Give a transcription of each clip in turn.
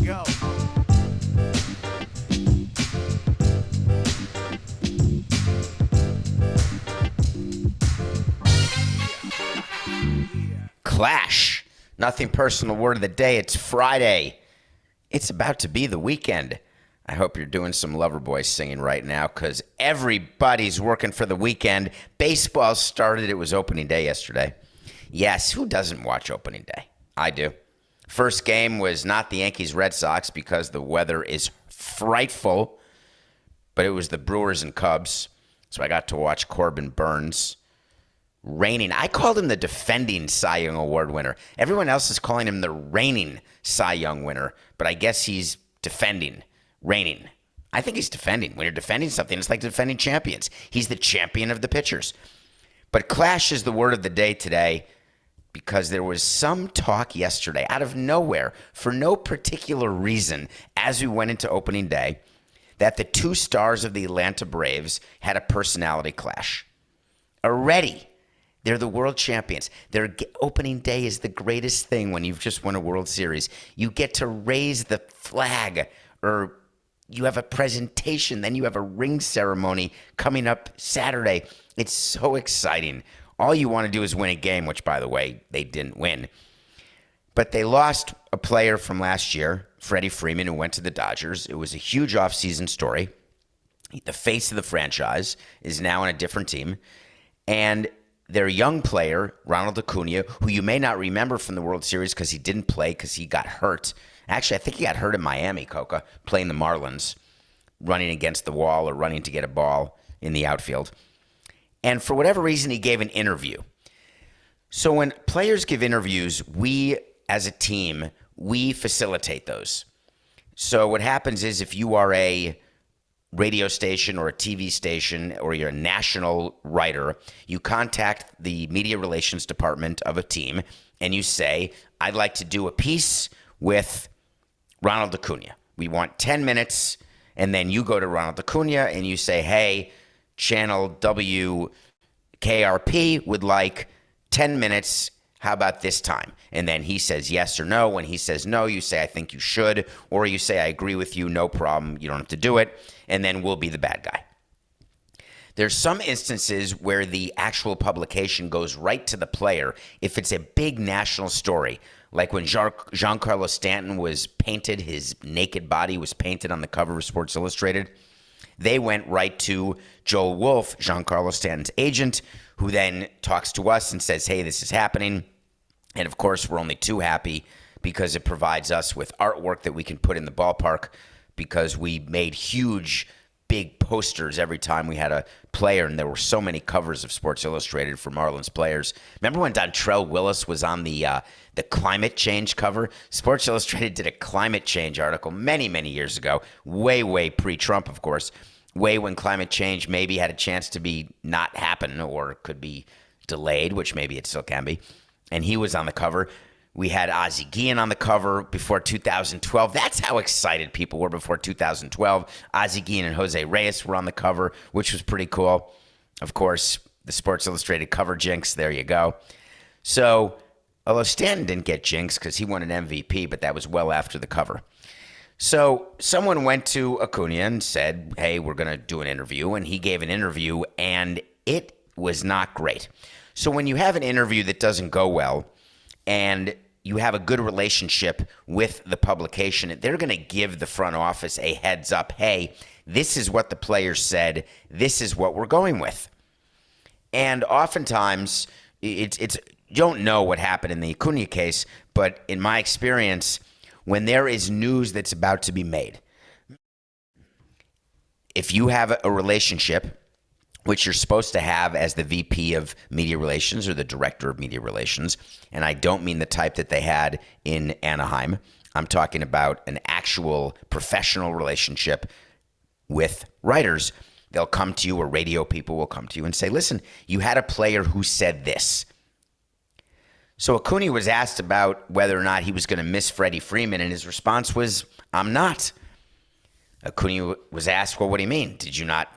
go. Clash. Nothing personal word of the day. It's Friday. It's about to be the weekend. I hope you're doing some Loverboy singing right now because everybody's working for the weekend. Baseball started. It was opening day yesterday. Yes, who doesn't watch opening day? I do. First game was not the Yankees-Red Sox because the weather is frightful, but it was the Brewers and Cubs. So I got to watch Corbin Burns. Reigning. I called him the defending Cy Young Award winner. Everyone else is calling him the reigning Cy Young winner, but I guess he's defending, reigning. I think he's defending. When you're defending something, it's like defending champions. He's the champion of the pitchers. But clash is the word of the day today because there was some talk yesterday out of nowhere for no particular reason as we went into opening day that the two stars of the Atlanta Braves had a personality clash. Already. They're the world champions. Their opening day is the greatest thing when you've just won a World Series. You get to raise the flag, or you have a presentation, then you have a ring ceremony coming up Saturday. It's so exciting. All you want to do is win a game, which, by the way, they didn't win. But they lost a player from last year, Freddie Freeman, who went to the Dodgers. It was a huge offseason story. The face of the franchise is now on a different team. And their young player, Ronald Acuna, who you may not remember from the World Series because he didn't play because he got hurt. Actually, I think he got hurt in Miami, Coca, playing the Marlins, running against the wall or running to get a ball in the outfield. And for whatever reason, he gave an interview. So when players give interviews, we, as a team, we facilitate those. So what happens is if you are a radio station or a TV station or you're a national writer, you contact the media relations department of a team and you say, I'd like to do a piece with Ronald Acuna. We want 10 minutes. And then you go to Ronald Acuna and you say, hey, channel WKRP would like 10 minutes. How about this time? And then he says yes or no. When he says no, you say, I think you should. Or you say, I agree with you. No problem. You don't have to do it. And then we'll be the bad guy. There's some instances where the actual publication goes right to the player if it's a big national story. Like when Giancarlo Stanton was painted, his naked body was painted on the cover of Sports Illustrated. They went right to Joel Wolfe, Giancarlo Stanton's agent, who then talks to us and says, hey, this is happening. And of course, we're only too happy because it provides us with artwork that we can put in the ballpark because we made huge, big posters every time we had a player, and there were so many covers of Sports Illustrated for Marlins players. Remember when Dontrell Willis was on the climate change cover? Sports Illustrated did a climate change article many, many years ago, way pre-Trump, of course, way when climate change maybe had a chance to be not happen or could be delayed, which maybe it still can be. And he was on the cover. We had Ozzie Guillen on the cover before 2012. That's how excited people were before 2012. Ozzie Guillen and Jose Reyes were on the cover, which was pretty cool. Of course, the Sports Illustrated cover jinx, there you go. So, although Stanton didn't get jinx because he won an MVP, but that was well after the cover. So someone went to Acuna and said, hey, we're going to do an interview. And he gave an interview, and it was not great. So when you have an interview that doesn't go well, and you have a good relationship with the publication, they're going to give the front office a heads up. Hey, this is what the players said. This is what we're going with. And oftentimes, you don't know what happened in the Acuna case, but in my experience, when there is news that's about to be made, if you have a relationship, which you're supposed to have as the VP of Media Relations or the Director of Media Relations, and I don't mean the type that they had in Anaheim. I'm talking about an actual professional relationship with writers. They'll come to you, or radio people will come to you and say, listen, you had a player who said this. So Acuna was asked about whether or not he was going to miss Freddie Freeman, and his response was, I'm not. Acuna was asked, well, what do you mean? Did you not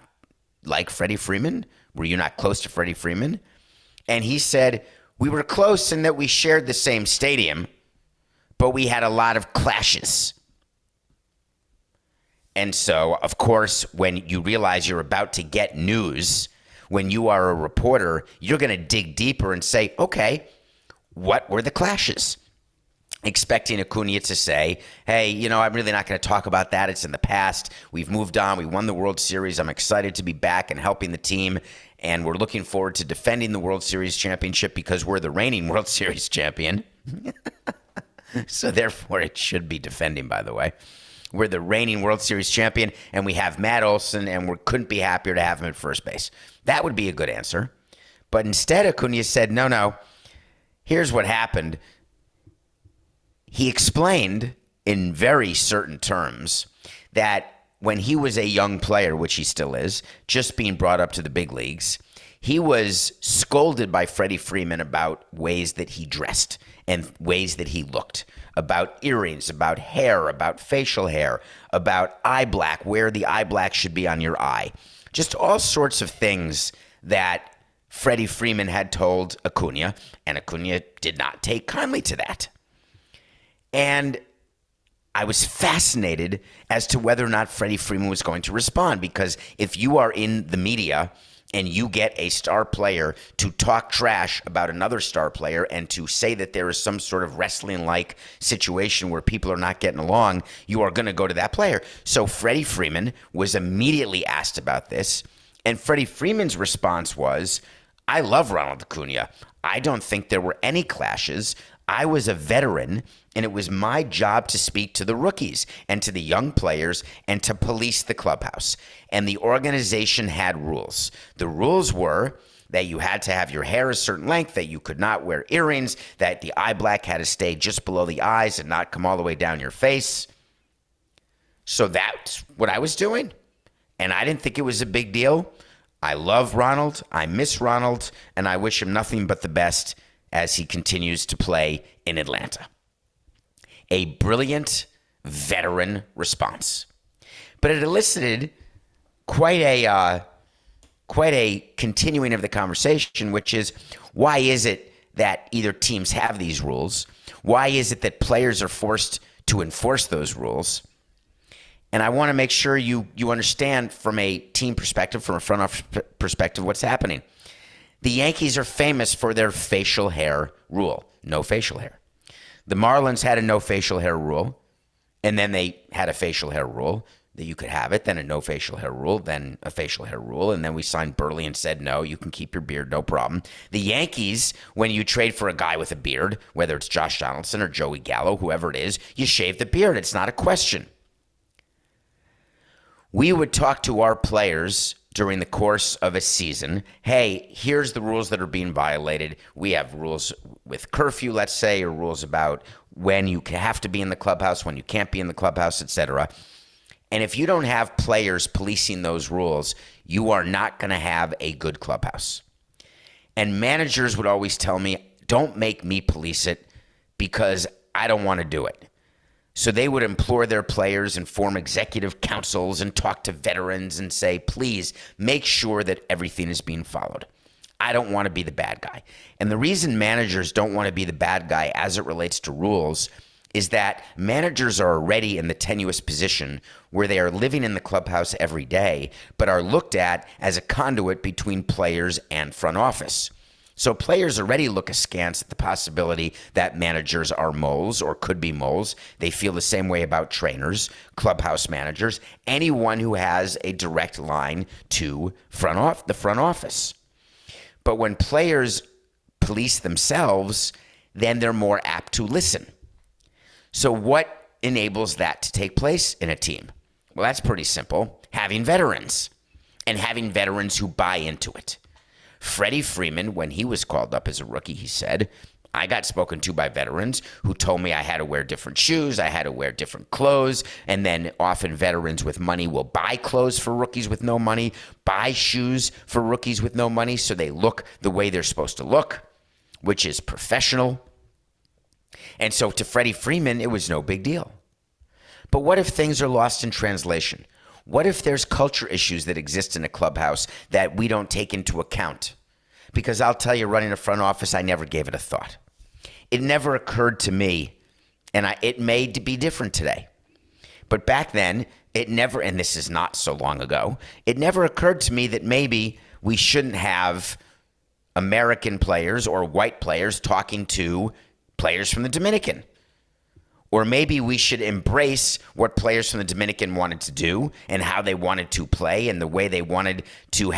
like Freddie Freeman? Were you not close to Freddie Freeman? And he said, we were close in that we shared the same stadium, but we had a lot of clashes. And so, of course, when you realize you're about to get news, when you are a reporter, you're going to dig deeper and say, okay, what were the clashes? Expecting Acuna to say, hey, I'm really not going to talk about that. It's in the past. We've moved on. We won the World Series. I'm excited to be back and helping the team. And we're looking forward to defending the World Series championship because we're the reigning World Series champion. So therefore, it should be defending, by the way. We're the reigning World Series champion, and we have Matt Olson, and we couldn't be happier to have him at first base. That would be a good answer. But instead, Acuna said, no, here's what happened. He explained in very certain terms that when he was a young player, which he still is, just being brought up to the big leagues, he was scolded by Freddie Freeman about ways that he dressed and ways that he looked, about earrings, about hair, about facial hair, about eye black, where the eye black should be on your eye. Just all sorts of things that Freddie Freeman had told Acuna, and Acuna did not take kindly to that. And I was fascinated as to whether or not Freddie Freeman was going to respond, because if you are in the media and you get a star player to talk trash about another star player and to say that there is some sort of wrestling-like situation where people are not getting along, you are going to go to that player. So Freddie Freeman was immediately asked about this, and Freddie Freeman's response was, I love Ronald Acuna. I don't think there were any clashes. I was a veteran, and it was my job to speak to the rookies and to the young players and to police the clubhouse. And the organization had rules. The rules were that you had to have your hair a certain length, that you could not wear earrings, that the eye black had to stay just below the eyes and not come all the way down your face. So that's what I was doing. And I didn't think it was a big deal. I love Ronald. I miss Ronald. And I wish him nothing but the best as he continues to play in Atlanta. A brilliant veteran response. But it elicited quite a continuing of the conversation, which is, why is it that either teams have these rules? Why is it that players are forced to enforce those rules? And I want to make sure you understand from a team perspective, from a front office perspective, what's happening. The Yankees are famous for their facial hair rule. No facial hair. The Marlins had a no facial hair rule, and then they had a facial hair rule that you could have it, then a no facial hair rule, then a facial hair rule, and then we signed Burley and said, no, you can keep your beard, no problem. The Yankees, when you trade for a guy with a beard, whether it's Josh Donaldson or Joey Gallo, whoever it is, you shave the beard. It's not a question. We would talk to our players during the course of a season. Hey, here's the rules that are being violated. We have rules with curfew, let's say, or rules about when you have to be in the clubhouse, when you can't be in the clubhouse, etc. And if you don't have players policing those rules, you are not going to have a good clubhouse. And managers would always tell me, don't make me police it because I don't want to do it. So they would implore their players and form executive councils and talk to veterans and say, please make sure that everything is being followed. I don't want to be the bad guy. And the reason managers don't want to be the bad guy as it relates to rules is that managers are already in the tenuous position where they are living in the clubhouse every day, but are looked at as a conduit between players and front office. So players already look askance at the possibility that managers are moles or could be moles. They feel the same way about trainers, clubhouse managers, anyone who has a direct line to the front office. But when players police themselves, then they're more apt to listen. So what enables that to take place in a team? Well, that's pretty simple. Having veterans, and having veterans who buy into it. Freddie Freeman, when he was called up as a rookie, he said, I got spoken to by veterans who told me I had to wear different shoes, I had to wear different clothes, and then often veterans with money will buy clothes for rookies with no money, buy shoes for rookies with no money so they look the way they're supposed to look, which is professional. And so to Freddie Freeman, it was no big deal. But what if things are lost in translation? What if there's culture issues that exist in a clubhouse that we don't take into account? Because I'll tell you, running a front office, I never gave it a thought. It never occurred to me, and it may be different today. But back then, it never, and this is not so long ago, it never occurred to me that maybe we shouldn't have American players or white players talking to players from the Dominican. Or maybe we should embrace what players from the Dominican wanted to do and how they wanted to play and the way they wanted to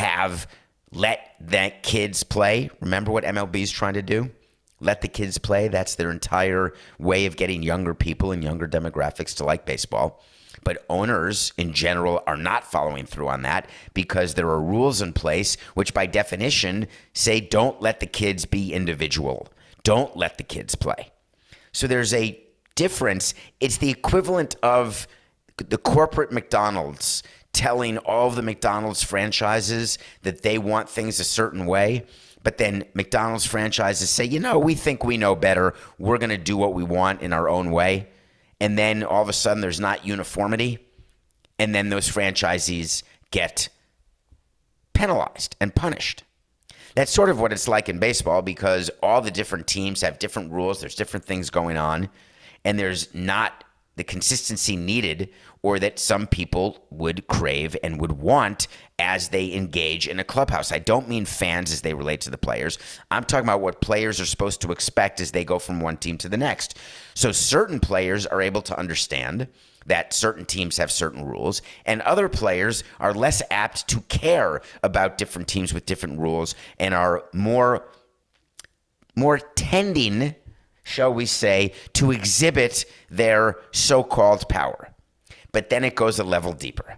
let the kids play. Remember what MLB is trying to do? Let the kids play. That's their entire way of getting younger people and younger demographics to like baseball. But owners in general are not following through on that because there are rules in place which by definition say don't let the kids be individual. Don't let the kids play. So there's a difference. It's the equivalent of the corporate McDonald's telling all of the McDonald's franchises that they want things a certain way, but then McDonald's franchises say, we think we know better. We're going to do what we want in our own way. And then all of a sudden there's not uniformity. And then those franchisees get penalized and punished. That's sort of what it's like in baseball because all the different teams have different rules. There's different things going on. And there's not the consistency needed or that some people would crave and would want as they engage in a clubhouse. I don't mean fans as they relate to the players. I'm talking about what players are supposed to expect as they go from one team to the next. So certain players are able to understand that certain teams have certain rules, and other players are less apt to care about different teams with different rules and are more tending, shall we say, to exhibit their so-called power. But then it goes a level deeper.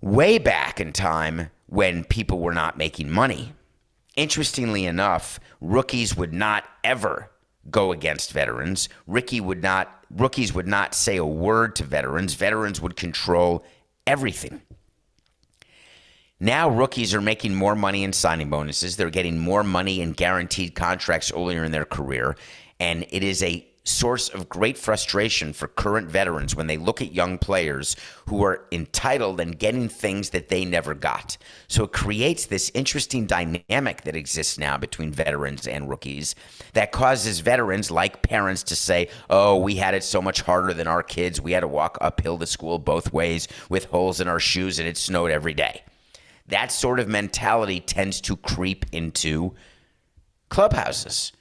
Way back in time when people were not making money, interestingly enough, rookies would not ever go against veterans. Rookies would not say a word to veterans. Veterans would control everything. Now rookies are making more money in signing bonuses. They're getting more money in guaranteed contracts earlier in their career. And it is a source of great frustration for current veterans when they look at young players who are entitled and getting things that they never got. So it creates this interesting dynamic that exists now between veterans and rookies that causes veterans like parents to say, oh, we had it so much harder than our kids. We had to walk uphill to school both ways with holes in our shoes and it snowed every day. That sort of mentality tends to creep into clubhouses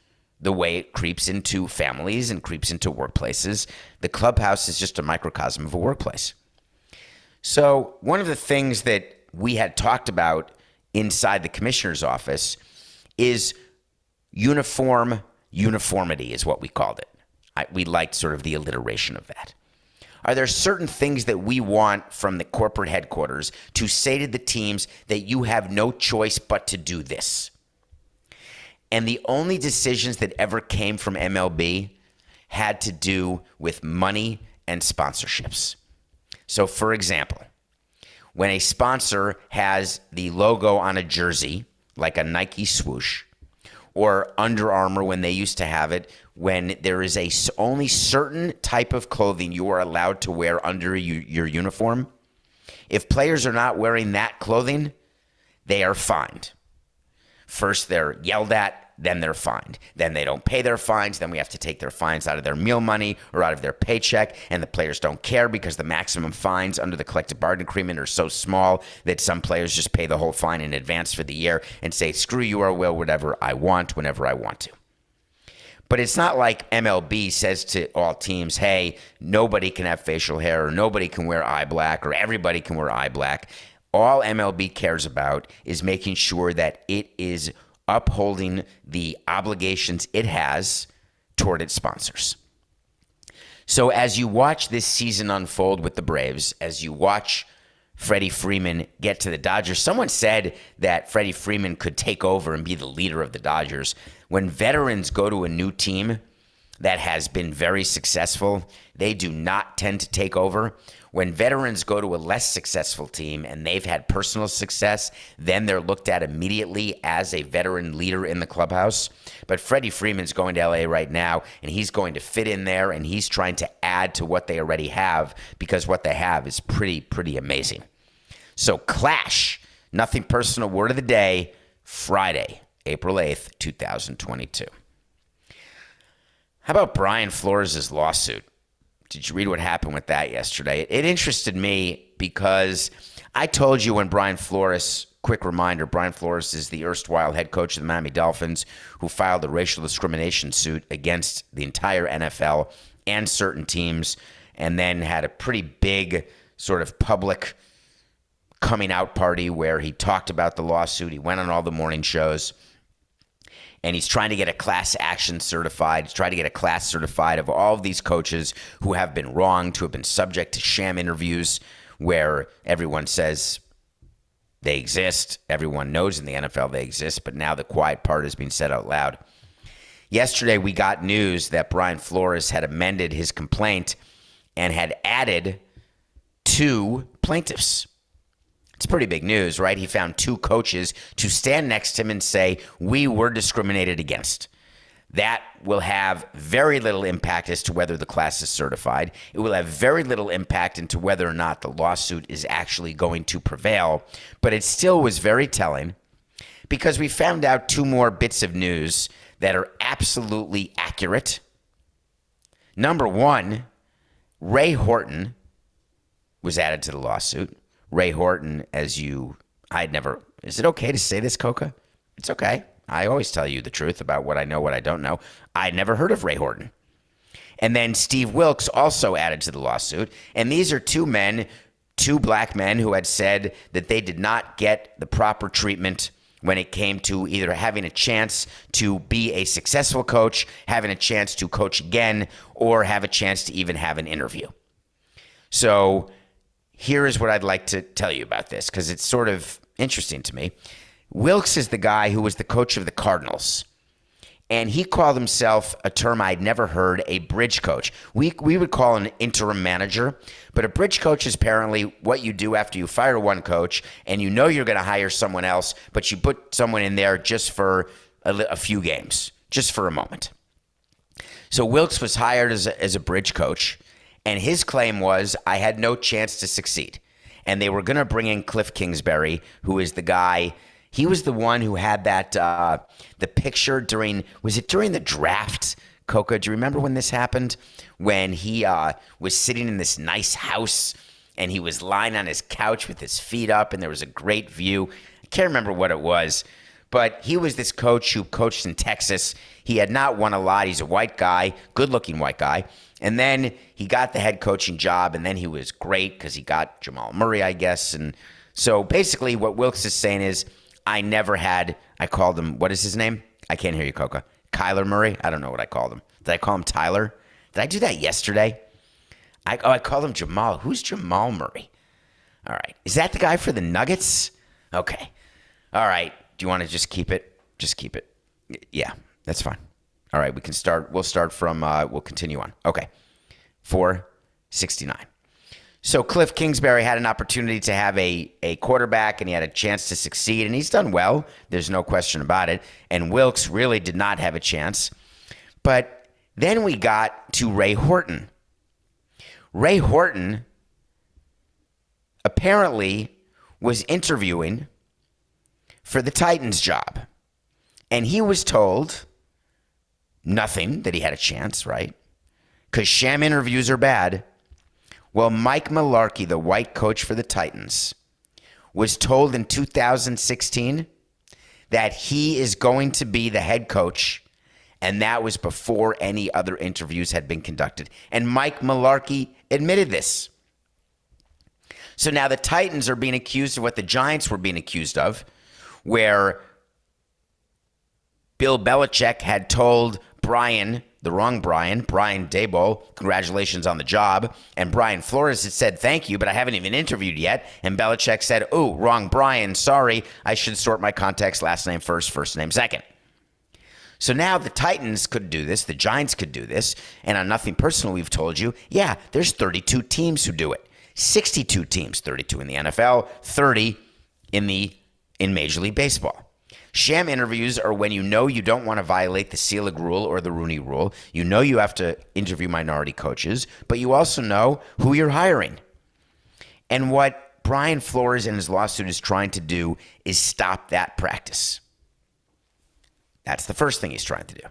the way it creeps into families and creeps into workplaces. The clubhouse is just a microcosm of a workplace. So one of the things that we had talked about inside the commissioner's office is uniformity is what we called it. We liked sort of the alliteration of that. Are there certain things that we want from the corporate headquarters to say to the teams that you have no choice but to do this? And the only decisions that ever came from MLB had to do with money and sponsorships. So, for example, when a sponsor has the logo on a jersey, like a Nike swoosh, or Under Armour when they used to have it, when there is only certain type of clothing you are allowed to wear under your uniform, if players are not wearing that clothing, they are fined. First, they're yelled at, then they're fined. Then they don't pay their fines. Then we have to take their fines out of their meal money or out of their paycheck. And the players don't care because the maximum fines under the collective bargaining agreement are so small that some players just pay the whole fine in advance for the year and say, screw you, I will whatever I want, whenever I want to. But it's not like MLB says to all teams, hey, nobody can have facial hair or nobody can wear eye black or everybody can wear eye black. All MLB cares about is making sure that it is upholding the obligations it has toward its sponsors. So as you watch this season unfold with the Braves, as you watch Freddie Freeman get to the Dodgers, someone said that Freddie Freeman could take over and be the leader of the Dodgers. When veterans go to a new team that has been very successful, they do not tend to take over. When veterans go to a less successful team and they've had personal success, then they're looked at immediately as a veteran leader in the clubhouse. But Freddie Freeman's going to LA right now, and he's going to fit in there, and he's trying to add to what they already have because what they have is pretty amazing. So Clash, nothing personal, word of the day, Friday, April 8th, 2022. How about Brian Flores' lawsuit? Did you read what happened with that yesterday? It interested me because I told you when Brian Flores, quick reminder, Brian Flores is the erstwhile head coach of the Miami Dolphins who filed a racial discrimination suit against the entire NFL and certain teams, and then had a pretty big sort of public coming out party where he talked about the lawsuit. He went on all the morning shows, and he's trying to get a class action certified. He's trying to get a class certified of all of these coaches who have been wronged, who have been subject to sham interviews where everyone says they exist. Everyone knows in the NFL they exist, but now the quiet part is being said out loud. Yesterday, we got news that Brian Flores had amended his complaint and had added 2 plaintiffs. It's pretty big news, right? He found 2 coaches to stand next to him and say, we were discriminated against. That will have very little impact as to whether the class is certified. It will have very little impact into whether or not the lawsuit is actually going to prevail. But it still was very telling because we found out 2 more bits of news that are absolutely accurate. Number 1, Ray Horton was added to the lawsuit. Ray Horton, is it okay to say this, Coca? It's okay. I always tell you the truth about what I know, what I don't know. I'd never heard of Ray Horton. And then Steve Wilks also added to the lawsuit. And these are 2 men, 2 black men who had said that they did not get the proper treatment when it came to either having a chance to be a successful coach, having a chance to coach again, or have a chance to even have an interview. So here is what I'd like to tell you about this, because it's sort of interesting to me. Wilks is the guy who was the coach of the Cardinals, and he called himself a term I'd never heard, a bridge coach. We would call an interim manager, but a bridge coach is apparently what you do after you fire one coach and you know you're going to hire someone else, but you put someone in there just for a few games, just for a moment. So Wilks was hired as a bridge coach, and his claim was, I had no chance to succeed. And they were going to bring in Cliff Kingsbury, who is the guy. He was the one who had that, the picture was it during the draft, Coca? Do you remember when this happened? When he was sitting in this nice house and he was lying on his couch with his feet up and there was a great view. I can't remember what it was, but he was this coach who coached in Texas. He had not won a lot. He's a white guy, good-looking white guy. And then he got the head coaching job, and then he was great because he got Jamal Murray, I guess. And so basically what Wilks is saying is, I called him, what is his name? I can't hear you, Coca. Kyler Murray? I don't know what I called him. Did I call him Tyler? Did I do that yesterday? I called him Jamal. Who's Jamal Murray? All right. Is that the guy for the Nuggets? Okay. All right. Do you want to just keep it? Just keep it. Yeah, that's fine. All right, we can start. We'll start from, we'll continue on. Okay, 469. So Cliff Kingsbury had an opportunity to have a quarterback, and he had a chance to succeed, and he's done well. There's no question about it. And Wilks really did not have a chance. But then we got to Ray Horton. Ray Horton apparently was interviewing for the Titans job, and he was told nothing, that he had a chance, right? Because sham interviews are bad. Well, Mike Mularkey, the white coach for the Titans, was told in 2016 that he is going to be the head coach, and that was before any other interviews had been conducted. And Mike Mularkey admitted this. So now the Titans are being accused of what the Giants were being accused of, where Bill Belichick had told Brian Daboll, congratulations on the job. And Brian Flores had said, thank you, but I haven't even interviewed yet. And Belichick said, oh, wrong Brian, sorry. I should sort my contacts last name first, first name second. So now the Titans could do this. The Giants could do this. And on Nothing Personal, we've told you, yeah, there's 32 teams who do it. 62 teams, 32 in the NFL, 30 in Major League Baseball. Sham interviews are when you know you don't want to violate the Selig rule or the Rooney rule. You know you have to interview minority coaches, but you also know who you're hiring. And what Brian Flores and his lawsuit is trying to do is stop that practice. That's the first thing he's trying to do.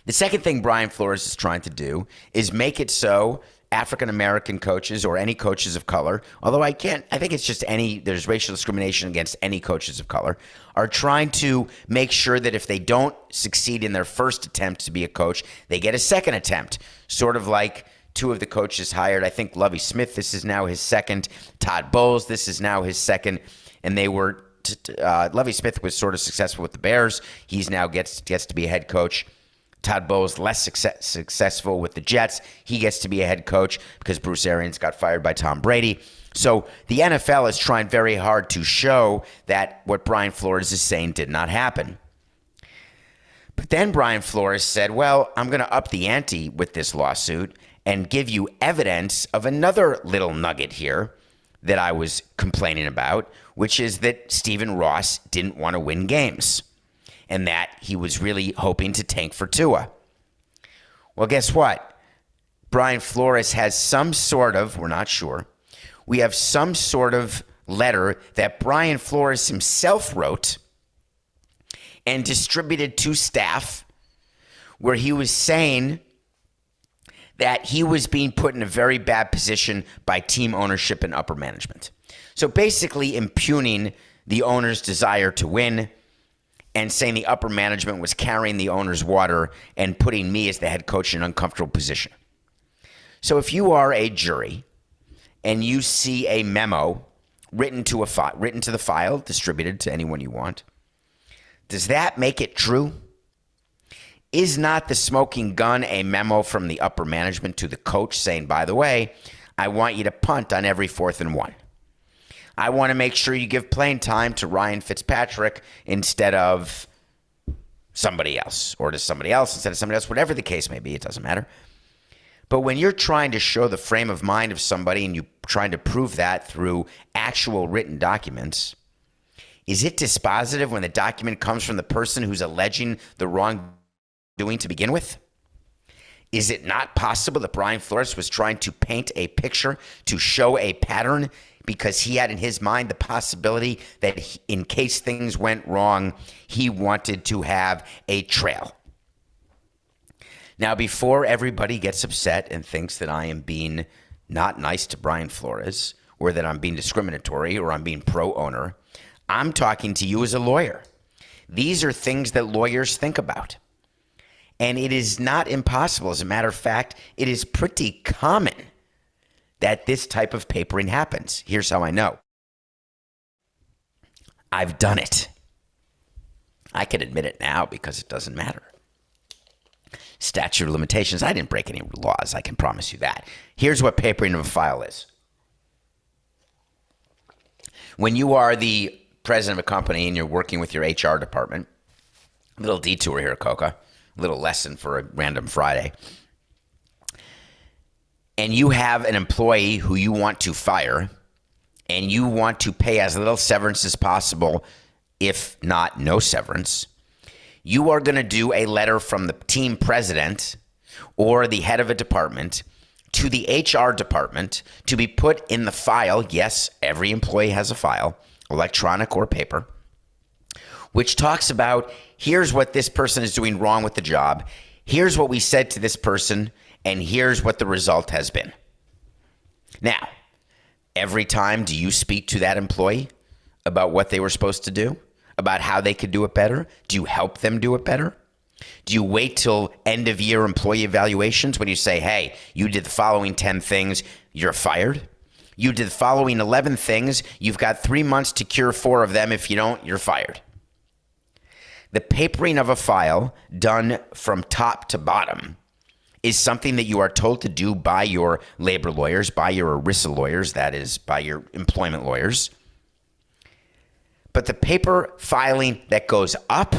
The second thing Brian Flores is trying to do is make it so African-American coaches or any coaches of color, although I think it's just there's racial discrimination against any coaches of color, are trying to make sure that if they don't succeed in their first attempt to be a coach, they get a second attempt. Sort of like two of the coaches hired. I think Lovie Smith, this is now his second. Todd Bowles, this is now his second. And they were, Lovie Smith was sort of successful with the Bears. He's now gets to be a head coach. Todd Bowles less successful with the Jets. He gets to be a head coach because Bruce Arians got fired by Tom Brady. So the NFL is trying very hard to show that what Brian Flores is saying did not happen. But then Brian Flores said, well, I'm going to up the ante with this lawsuit and give you evidence of another little nugget here that I was complaining about, which is that Stephen Ross didn't want to win games and that he was really hoping to tank for Tua. Well, guess what? Brian Flores has some sort of, we're not sure, we have some sort of letter that Brian Flores himself wrote and distributed to staff where he was saying that he was being put in a very bad position by team ownership and upper management. So basically impugning the owner's desire to win and saying the upper management was carrying the owner's water and putting me as the head coach in an uncomfortable position. So if you are a jury and you see a memo written to the file, distributed to anyone you want, does that make it true? Is not the smoking gun a memo from the upper management to the coach saying, by the way, I want you to punt on every 4th and 1. I want to make sure you give playing time to Ryan Fitzpatrick instead of somebody else, or to somebody else instead of somebody else, whatever the case may be, it doesn't matter. But when you're trying to show the frame of mind of somebody and you're trying to prove that through actual written documents, is it dispositive when the document comes from the person who's alleging the wrongdoing to begin with? Is it not possible that Brian Flores was trying to paint a picture to show a pattern because he had in his mind the possibility that in case things went wrong, he wanted to have a trail? Now, before everybody gets upset and thinks that I am being not nice to Brian Flores or that I'm being discriminatory or I'm being pro-owner, I'm talking to you as a lawyer. These are things that lawyers think about. And it is not impossible. As a matter of fact, it is pretty common that this type of papering happens. Here's how I know. I've done it. I can admit it now because it doesn't matter. Statute of limitations. I didn't break any laws. I can promise you that. Here's what papering of a file is. When you are the president of a company and you're working with your HR department, a little detour here, Coca, a little lesson for a random Friday, and you have an employee who you want to fire and you want to pay as little severance as possible, if not no severance, you are going to do a letter from the team president or the head of a department to the HR department to be put in the file. Yes, every employee has a file, electronic or paper, which talks about here's what this person is doing wrong with the job. Here's what we said to this person, and here's what the result has been. Now, every time do you speak to that employee about what they were supposed to do? About how they could do it better? Do you help them do it better? Do you wait till end of year employee evaluations when you say, hey, you did the following 10 things, you're fired? You did the following 11 things, you've got 3 months to cure 4 of them. If you don't, you're fired. The papering of a file done from top to bottom is something that you are told to do by your labor lawyers, by your ERISA lawyers, that is, by your employment lawyers. But the paper filing that goes up,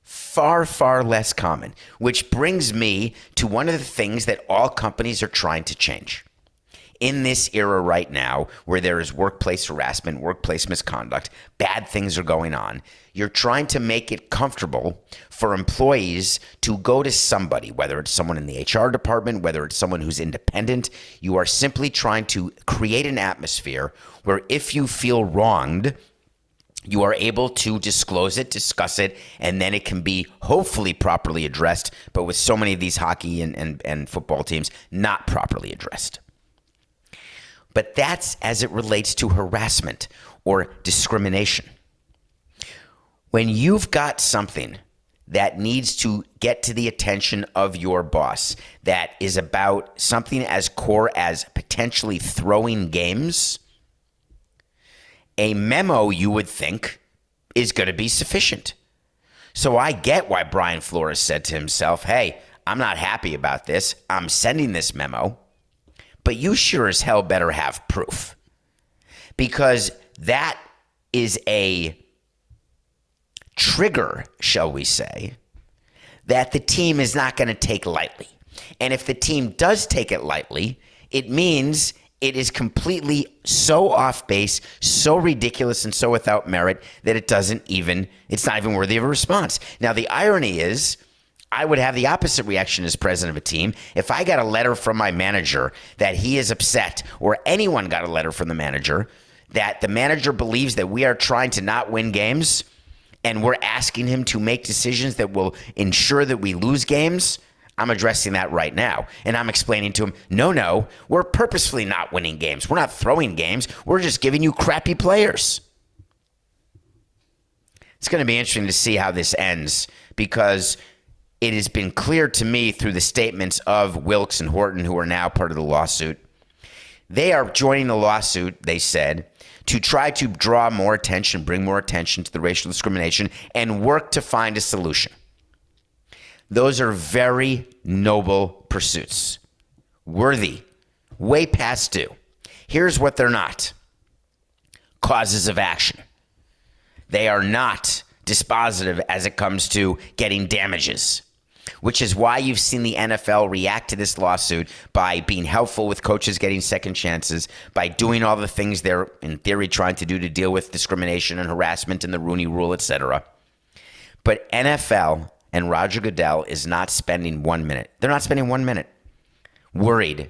far, far less common, which brings me to one of the things that all companies are trying to change. In this era right now, where there is workplace harassment, workplace misconduct, bad things are going on, you're trying to make it comfortable for employees to go to somebody, whether it's someone in the HR department, whether it's someone who's independent. You are simply trying to create an atmosphere where if you feel wronged, you are able to disclose it, discuss it, and then it can be hopefully properly addressed. But with so many of these hockey and football teams, not properly addressed. But that's as it relates to harassment or discrimination. When you've got something that needs to get to the attention of your boss that is about something as core as potentially throwing games, a memo, you would think, is going to be sufficient. So I get why Brian Flores said to himself, hey, I'm not happy about this. I'm sending this memo, but you sure as hell better have proof. Because that is a trigger, shall we say, that the team is not going to take lightly. And if the team does take it lightly, it means it is completely so off base, so ridiculous, and so without merit that it's not even worthy of a response. Now, the irony is, I would have the opposite reaction as president of a team if I got a letter from my manager that he is upset, or anyone got a letter from the manager that the manager believes that we are trying to not win games and we're asking him to make decisions that will ensure that we lose games. I'm addressing that right now. And I'm explaining to him, no, we're purposefully not winning games. We're not throwing games. We're just giving you crappy players. It's going to be interesting to see how this ends, because it has been clear to me through the statements of Wilks and Horton, who are now part of the lawsuit. They are joining the lawsuit, they said, to try to draw more attention, bring more attention to the racial discrimination, and work to find a solution. Those are very noble pursuits. Worthy. Way past due. Here's what they're not. Causes of action. They are not dispositive as it comes to getting damages, which is why you've seen the NFL react to this lawsuit by being helpful with coaches getting second chances, by doing all the things they're, in theory, trying to do to deal with discrimination and harassment and the Rooney Rule, etc. But NFL and Roger Goodell is not spending 1 minute. They're not spending 1 minute worried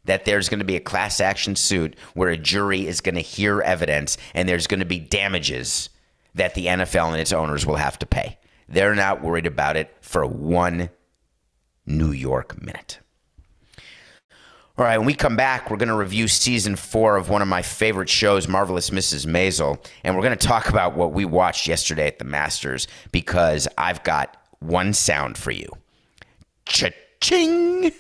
that there's going to be a class action suit where a jury is going to hear evidence and there's going to be damages that the NFL and its owners will have to pay. They're not worried about it for 1 New York minute. All right, when we come back, we're going to review season 4 of one of my favorite shows, Marvelous Mrs. Maisel, and we're going to talk about what we watched yesterday at the Masters, because I've got one sound for you. Cha-ching!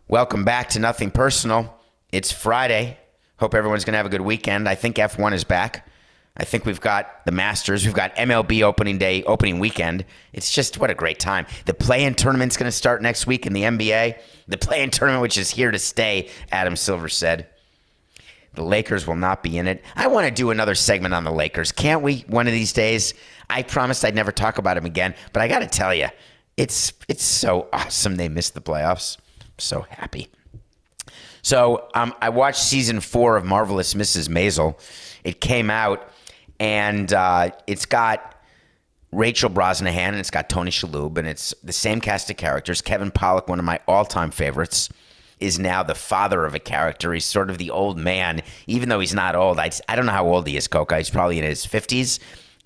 Welcome back to Nothing Personal. It's Friday. Hope everyone's going to have a good weekend. I think F1 is back. I think we've got the Masters. We've got MLB opening weekend. It's just, what a great time. The play-in tournament's going to start next week in the NBA. The play-in tournament, which is here to stay, Adam Silver said. The Lakers will not be in it. I want to do another segment on the Lakers. Can't we one of these days? I promised I'd never talk about them again, but I got to tell you, it's so awesome they missed the playoffs. I'm so happy. So I watched season 4 of Marvelous Mrs. Maisel. It came out, and it's got Rachel Brosnahan, and it's got Tony Shalhoub, and it's the same cast of characters. Kevin Pollak, one of my all-time favorites, is now the father of a character. He's sort of the old man, even though he's not old. I don't know how old he is, Coca. He's probably in his 50s,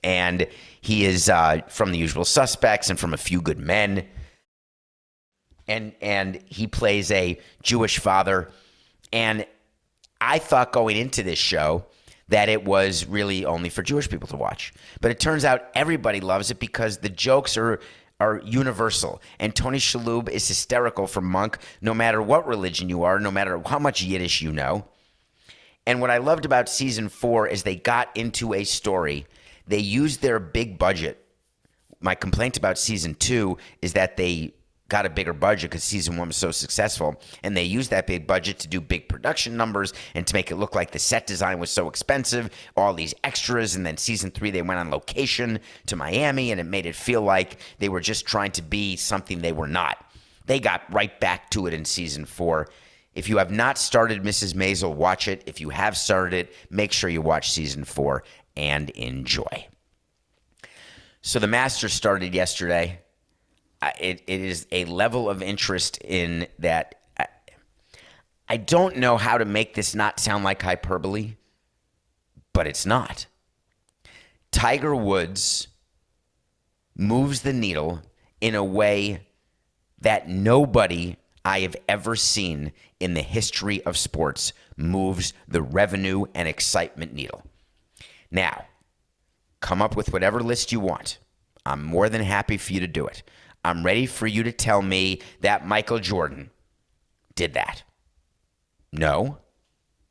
and he is from The Usual Suspects and from A Few Good Men, and he plays a Jewish father. And I thought going into this show that it was really only for Jewish people to watch. But it turns out everybody loves it because the jokes are universal. And Tony Shalhoub is hysterical for Monk, no matter what religion you are, no matter how much Yiddish you know. And what I loved about season 4 is they got into a story. They used their big budget. My complaint about season 2 is that they got a bigger budget because season 1 was so successful, and they used that big budget to do big production numbers and to make it look like the set design was so expensive, all these extras. And then season 3, they went on location to Miami, and it made it feel like they were just trying to be something they were not. They got right back to it in season 4. If you have not started Mrs. Maisel, watch it. If you have started it, make sure you watch season 4 and enjoy. So the Masters started yesterday. It is a level of interest in that. I don't know how to make this not sound like hyperbole, but it's not. Tiger Woods moves the needle in a way that nobody I have ever seen in the history of sports moves the revenue and excitement needle. Now, come up with whatever list you want. I'm more than happy for you to do it. I'm ready for you to tell me that Michael Jordan did that. No,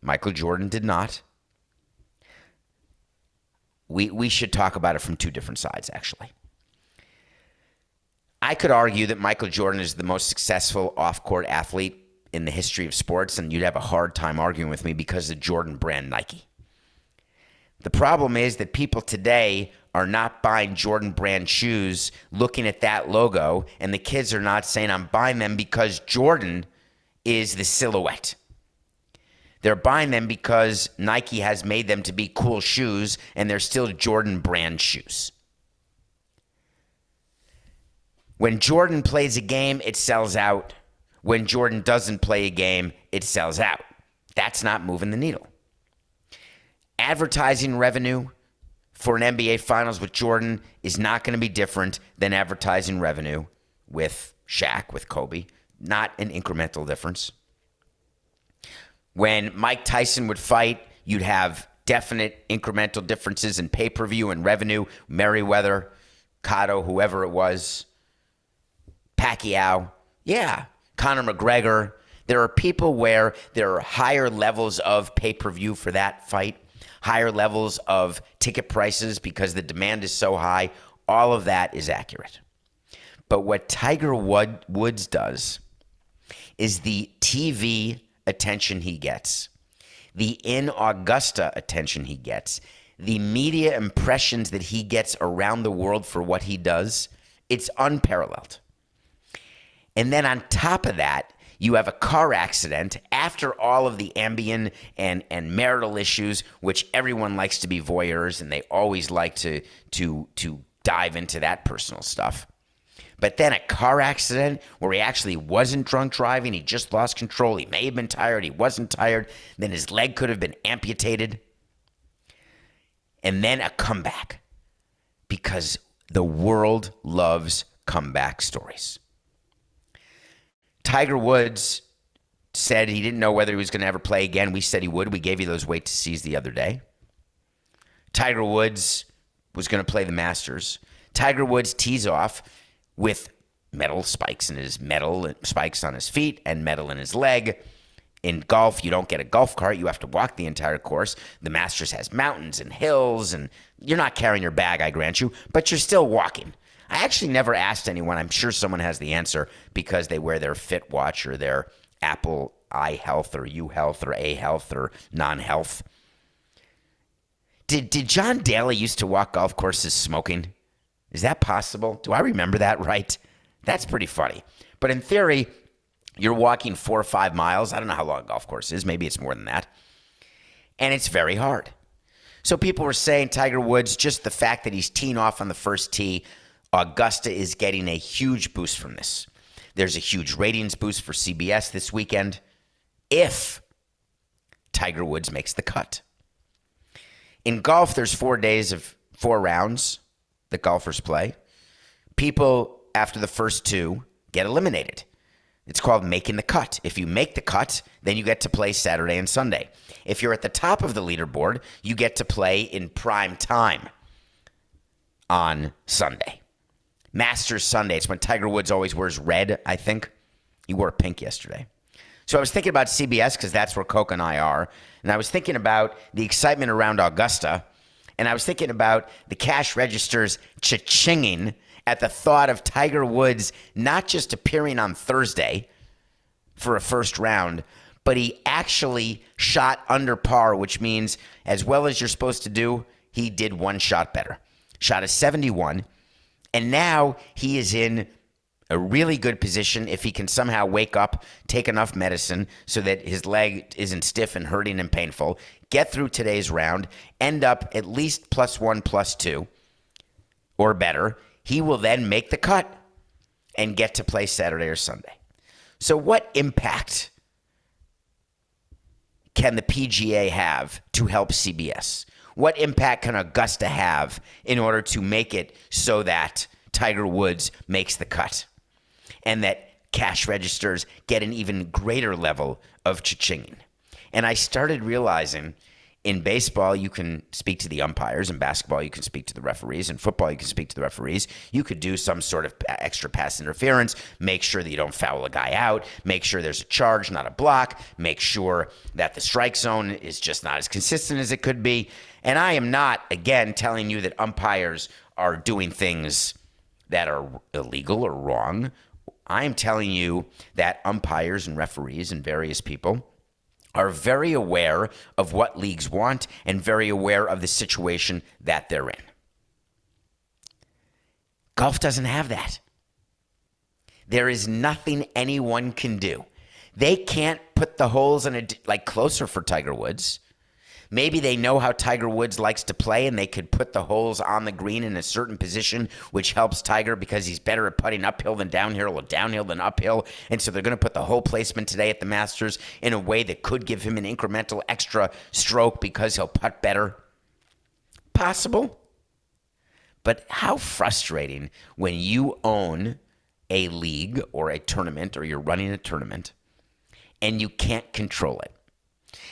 Michael Jordan did not. We should talk about it from two different sides, actually. I could argue that Michael Jordan is the most successful off-court athlete in the history of sports, and you'd have a hard time arguing with me because of Jordan brand Nike. The problem is that people today are not buying Jordan brand shoes looking at that logo, and the kids are not saying, I'm buying them because Jordan is the silhouette. They're buying them because Nike has made them to be cool shoes, and they're still Jordan brand shoes. When Jordan plays a game, it sells out. When Jordan doesn't play a game, it sells out. That's not moving the needle. Advertising revenue for an NBA Finals with Jordan is not going to be different than advertising revenue with Shaq, with Kobe. Not an incremental difference. When Mike Tyson would fight, you'd have definite incremental differences in pay-per-view and revenue. Merriweather, Cotto, whoever it was, Pacquiao, yeah, Conor McGregor. There are people where there are higher levels of pay-per-view for that fight, higher levels of ticket prices because the demand is so high. All of that is accurate. But what Tiger Woods does is the TV attention he gets, the in Augusta attention he gets, the media impressions that he gets around the world for what he does, it's unparalleled. And then on top of that, you have a car accident after all of the Ambien and marital issues, which everyone likes to be voyeurs, and they always like to dive into that personal stuff. But then a car accident where he actually wasn't drunk driving, he just lost control, he may have been tired, he wasn't tired, then his leg could have been amputated. And then a comeback, because the world loves comeback stories. Tiger Woods said he didn't know whether he was going to ever play again. We said he would. We gave you those wait to sees the other day. Tiger Woods was going to play the Masters. Tiger Woods tees off with metal spikes on his feet and metal in his leg. In golf, you don't get a golf cart. You have to walk the entire course. The Masters has mountains and hills, and you're not carrying your bag, I grant you, but you're still walking. I actually never asked anyone. I'm sure someone has the answer because they wear their Fit Watch or their Apple iHealth or UHealth or A Health or non-health. Did John Daly used to walk golf courses smoking? Is that possible? Do I remember that right? That's pretty funny. But in theory, you're walking 4 or 5 miles. I don't know how long a golf course is. Maybe it's more than that. And it's very hard. So people were saying Tiger Woods, just the fact that he's teeing off on the first tee, Augusta is getting a huge boost from this. There's a huge ratings boost for CBS this weekend if Tiger Woods makes the cut. In golf, there's 4 days of 4 rounds that golfers play. People, after the first 2, get eliminated. It's called making the cut. If you make the cut, then you get to play Saturday and Sunday. If you're at the top of the leaderboard, you get to play in prime time on Sunday. Masters Sunday. It's when Tiger Woods always wears red, I think. He wore pink yesterday. So I was thinking about CBS because that's where Coke and I are. And I was thinking about the excitement around Augusta. And I was thinking about the cash registers cha-chinging at the thought of Tiger Woods not just appearing on Thursday for a first round, but he actually shot under par, which means as well as you're supposed to do, he did 1 shot better. Shot a 71. And now he is in a really good position if he can somehow wake up, take enough medicine so that his leg isn't stiff and hurting and painful, get through today's round, end up at least +1, +2, or better. He will then make the cut and get to play Saturday or Sunday. So what impact can the PGA have to help CBS? What impact can Augusta have in order to make it so that Tiger Woods makes the cut and that cash registers get an even greater level of cha-chinging? And I started realizing in baseball, you can speak to the umpires. In basketball, you can speak to the referees. In football, you can speak to the referees. You could do some sort of extra pass interference, make sure that you don't foul a guy out, make sure there's a charge, not a block, make sure that the strike zone is just not as consistent as it could be. And I am not, again, telling you that umpires are doing things that are illegal or wrong. I am telling you that umpires and referees and various people are very aware of what leagues want and very aware of the situation that they're in. Golf doesn't have that. There is nothing anyone can do. They can't put the holes in closer for Tiger Woods. Maybe they know how Tiger Woods likes to play and they could put the holes on the green in a certain position, which helps Tiger because he's better at putting uphill than downhill or downhill than uphill. And so they're going to put the hole placement today at the Masters in a way that could give him an incremental extra stroke because he'll putt better. Possible. But how frustrating when you own a league or a tournament or you're running a tournament and you can't control it.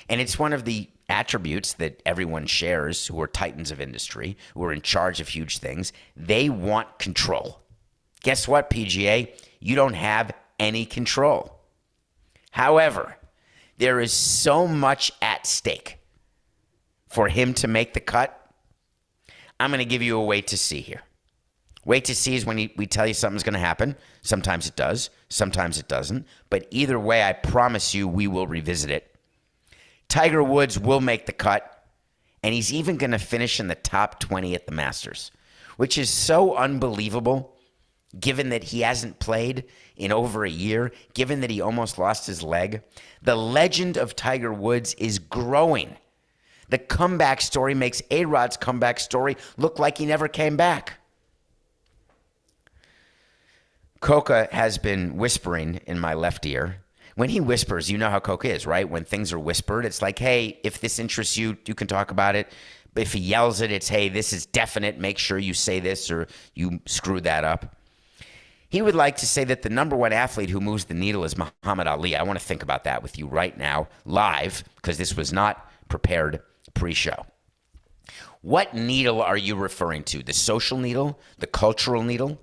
And it's one of the attributes that everyone shares who are titans of industry, who are in charge of huge things. They want control. Guess what, PGA? You don't have any control. However, there is so much at stake for him to make the cut. I'm going to give you a wait to see here. Wait to see is when we tell you something's going to happen. Sometimes it does. Sometimes it doesn't. But either way, I promise you we will revisit it. Tiger Woods will make the cut, and he's even going to finish in the top 20 at the Masters, which is so unbelievable given that he hasn't played in over a year, given that he almost lost his leg. The legend of Tiger Woods is growing. The comeback story makes A-Rod's comeback story look like he never came back. Coca has been whispering in my left ear. When he whispers, you know how Coca is, right? When things are whispered, it's like, hey, if this interests you, you can talk about it. But if he yells it, it's, hey, this is definite. Make sure you say this or you screw that up. He would like to say that the number one athlete who moves the needle is Muhammad Ali. I want to think about that with you right now, live, because this was not prepared pre-show. What needle are you referring to? The social needle? The cultural needle?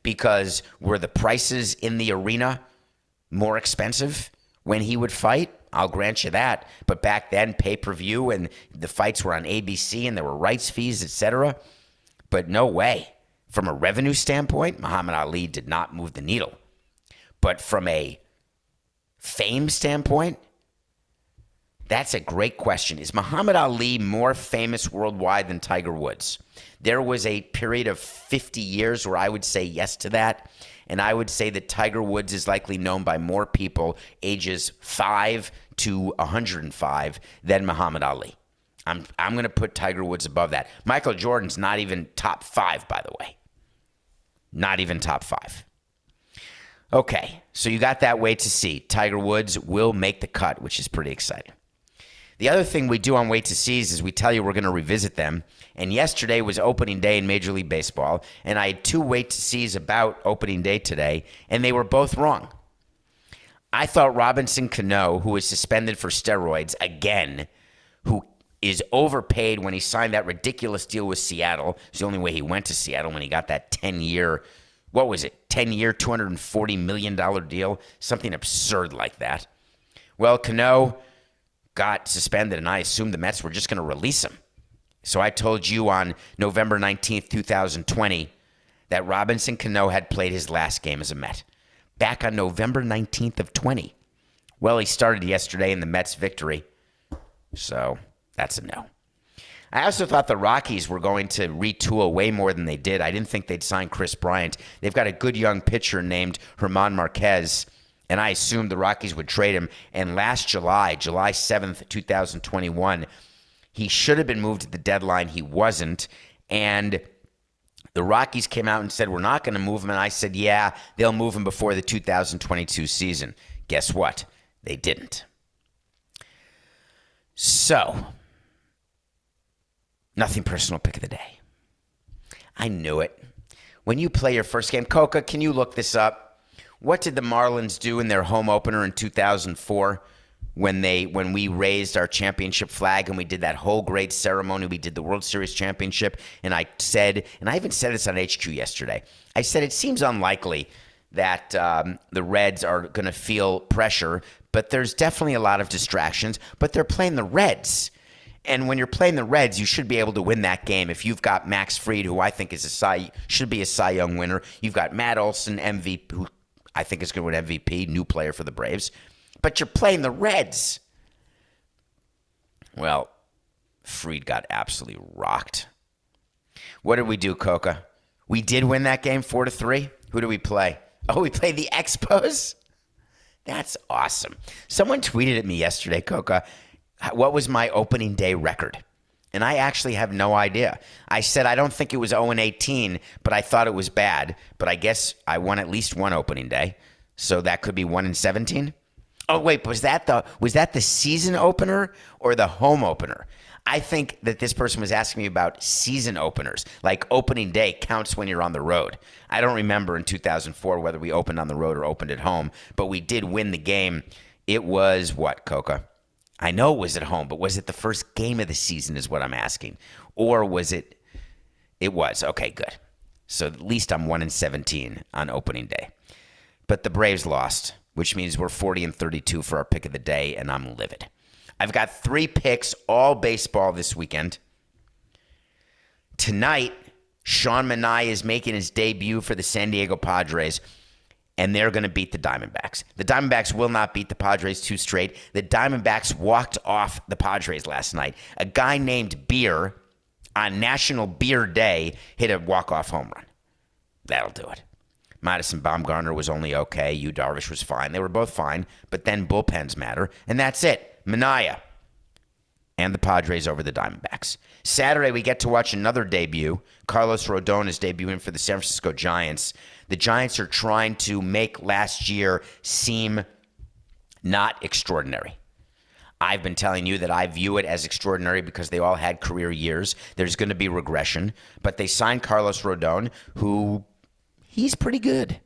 Because were the prices in the arena more expensive when he would fight? I'll grant you that. But back then, pay-per-view and the fights were on ABC and there were rights fees, etc. But no way. From a revenue standpoint, Muhammad Ali did not move the needle. But from a fame standpoint, that's a great question. Is Muhammad Ali more famous worldwide than Tiger Woods? There was a period of 50 years where I would say yes to that. And I would say that Tiger Woods is likely known by more people ages 5 to 105 than Muhammad Ali. I'm going to put Tiger Woods above that. Michael Jordan's not even top 5, by the way. Not even top 5. Okay, so you got that wait to see. Tiger Woods will make the cut, which is pretty exciting. The other thing we do on Wait to Sees is we tell you we're going to revisit them. And yesterday was opening day in Major League Baseball, and I had 2 Wait to Sees about opening day today, and they were both wrong. I thought Robinson Cano, who was suspended for steroids again, who is overpaid when he signed that ridiculous deal with Seattle. It's the only way he went to Seattle when he got that 10-year, what was it, 10-year, $240 million deal? Something absurd like that. Well, Cano got suspended, and I assumed the Mets were just going to release him. So I told you on November 19th, 2020, that Robinson Cano had played his last game as a Met. Back on November 19th of 20. Well, he started yesterday in the Mets' victory. So that's a no. I also thought the Rockies were going to retool way more than they did. I didn't think they'd sign Chris Bryant. They've got a good young pitcher named German Marquez, and I assumed the Rockies would trade him. And last July 7th, 2021, he should have been moved at the deadline. He wasn't. And the Rockies came out and said, we're not going to move him. And I said, yeah, they'll move him before the 2022 season. Guess what? They didn't. So Nothing personal pick of the day. I knew it. When you play your first game, Coca, can you look this up? What did the Marlins do in their home opener in 2004 when we raised our championship flag and we did that whole great ceremony? We did the World Series championship, and I said, and I even said this on HQ yesterday, I said it seems unlikely that the Reds are going to feel pressure, but there's definitely a lot of distractions, but they're playing the Reds. And when you're playing the Reds, you should be able to win that game. If you've got Max Fried, who I think should be a Cy Young winner. You've got Matt Olson, MVP, who I think is going to win MVP, new player for the Braves. But you're playing the Reds. Well, Fried got absolutely rocked. What did we do, Coca? We did win that game 4-3. Who did we play? Oh, we played the Expos? That's awesome. Someone tweeted at me yesterday, Coca, what was my opening day record? And I actually have no idea. I said I don't think it was 0-18, but I thought it was bad. But I guess I won at least one opening day. So that could be 1-17. Oh, wait, was that the season opener or the home opener? I think that this person was asking me about season openers. Like opening day counts when you're on the road. I don't remember in 2004 whether we opened on the road or opened at home, but we did win the game. It was what, Coca? I know it was at home, but was it the first game of the season is what I'm asking. Or was it? It was. Okay, good. So at least I'm 1-17 on opening day. But the Braves lost, which means we're 40-32 for our pick of the day, and I'm livid. I've got 3 picks, all baseball this weekend. Tonight, Sean Manaea is making his debut for the San Diego Padres, and they're going to beat the Diamondbacks. The Diamondbacks will not beat the Padres 2 straight. The Diamondbacks walked off the Padres last night. A guy named Beer on National Beer Day hit a walk-off home run. That'll do it. Madison Bumgarner was only okay. Yu Darvish was fine. They were both fine, but then bullpens matter, and that's it. Manaea and the Padres over the Diamondbacks. Saturday, we get to watch another debut. Carlos Rodon is debuting for the San Francisco Giants. The Giants are trying to make last year seem not extraordinary. I've been telling you that I view it as extraordinary because they all had career years. There's going to be regression, but they signed Carlos Rodon, who he's pretty good.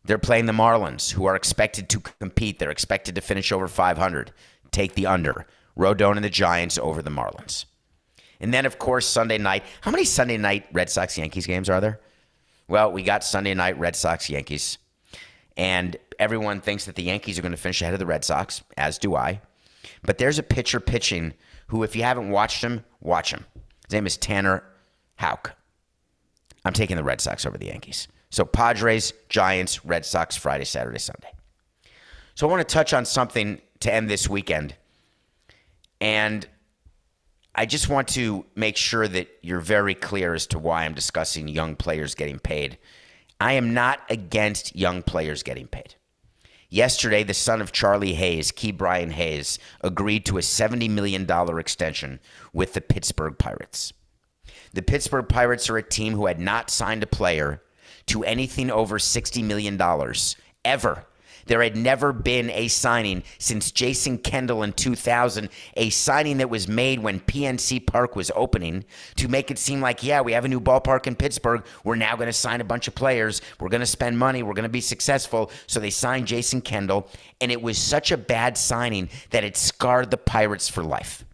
They're playing the Marlins, who are expected to compete. They're expected to finish over 500. Take the under. Rodon and the Giants over the Marlins. And then, of course, Sunday night. How many Sunday night Red Sox-Yankees games are there? Well, we got Sunday night Red Sox-Yankees. And everyone thinks that the Yankees are going to finish ahead of the Red Sox, as do I. But there's a pitcher pitching who, if you haven't watched him, watch him. His name is Tanner Houck. I'm taking the Red Sox over the Yankees. So Padres, Giants, Red Sox, Friday, Saturday, Sunday. So I want to touch on something to end this weekend. And I just want to make sure that you're very clear as to why I'm discussing young players getting paid. I am not against young players getting paid. Yesterday, the son of Charlie Hayes, Brian Hayes, agreed to a $70 million extension with the Pittsburgh Pirates. The Pittsburgh Pirates are a team who had not signed a player to anything over $60 million ever. There had never been a signing since Jason Kendall in 2000, a signing that was made when PNC Park was opening to make it seem like, yeah, we have a new ballpark in Pittsburgh. We're now going to sign a bunch of players. We're going to spend money. We're going to be successful. So they signed Jason Kendall, and it was such a bad signing that it scarred the Pirates for life.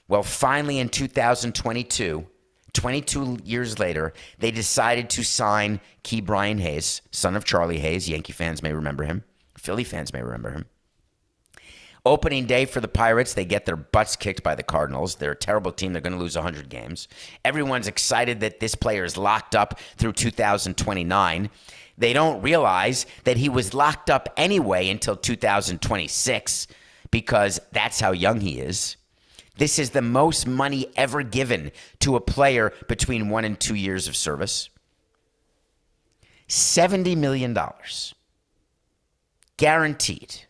Well, finally in 2022, 22 years later, they decided to sign Brian Hayes, son of Charlie Hayes. Yankee fans may remember him. Philly fans may remember him. Opening day for the Pirates, they get their butts kicked by the Cardinals. They're a terrible team. They're going to lose 100 games. Everyone's excited that this player is locked up through 2029. They don't realize that he was locked up anyway until 2026 because that's how young he is. This is the most money ever given to a player between 1 and 2 years of service. $70 million. Guaranteed.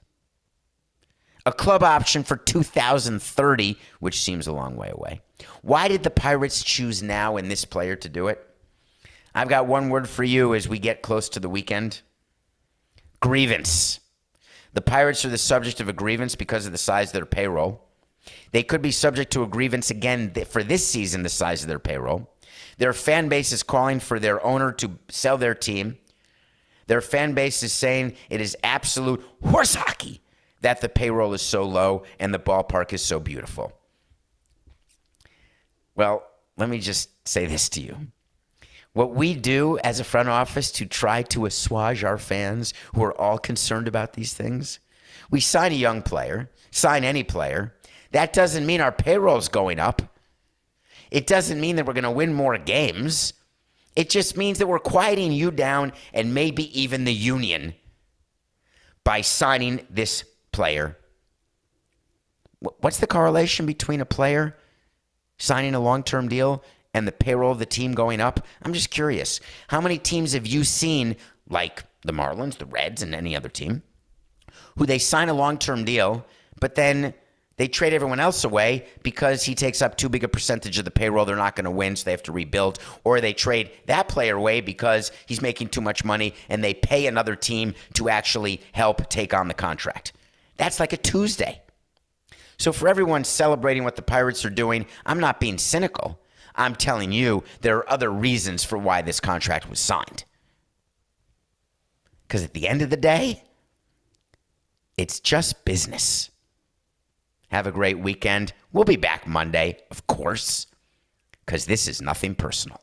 A club option for 2030, which seems a long way away. Why did the Pirates choose now and this player to do it? I've got one word for you as we get close to the weekend. Grievance. The Pirates are the subject of a grievance because of the size of their payroll. They could be subject to a grievance again for this season, the size of their payroll. Their fan base is calling for their owner to sell their team. Their fan base is saying it is absolute horse hockey that the payroll is so low and the ballpark is so beautiful. Well, let me just say this to you. What we do as a front office to try to assuage our fans who are all concerned about these things, we sign a young player, sign any player. That doesn't mean our payroll's going up. It doesn't mean that we're going to win more games. It just means that we're quieting you down and maybe even the union by signing this player. What's the correlation between a player signing a long-term deal and the payroll of the team going up? I'm just curious. How many teams have you seen, like the Marlins, the Reds, and any other team, who they sign a long-term deal, but then they trade everyone else away because he takes up too big a percentage of the payroll, they're not going to win, so they have to rebuild, or they trade that player away because he's making too much money and they pay another team to actually help take on the contract. That's like a Tuesday. So for everyone celebrating what the Pirates are doing, I'm not being cynical. I'm telling you there are other reasons for why this contract was signed. Because at the end of the day, it's just business. Have a great weekend. We'll be back Monday, of course, because this is nothing personal.